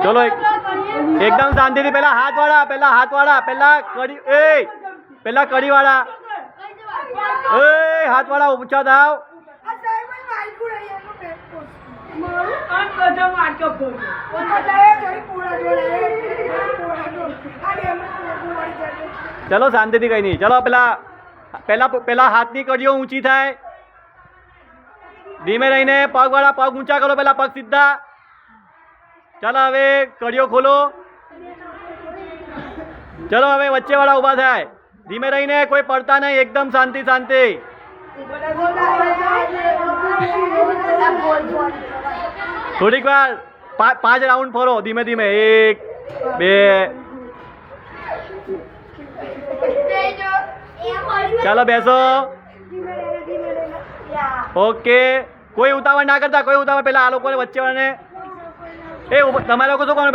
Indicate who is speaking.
Speaker 1: ચલો એકદમ શાંતિથી પેલા હાથવાળા પેલા કડીવાળા હાથવાળા ઊંચા થાવ ચલો શાંતિથી કઈ નહીં ચલો પેલા હાથની કડીઓ ઊંચી થાય ધીમે રહીને પગવાળા પગ ઊંચા કરો પેલા પગ સીધા ચાલો હવે કડીઓ ખોલો ચલો હવે વચ્ચે વાળા ઊભા થાય ધીમે રહીને કોઈ પડતા નહીં એકદમ શાંતિ થોડીક વાર 5 રાઉન્ડ ફરો ધીમે ધીમે 1 2 ચાલો બેસો ઓકે કોઈ ઉતાવળ ના કરતા કોઈ ઉતાવળ પેલા આ લોકોને વચ્ચે વાળાને તમારે લોકો શું કરવાનું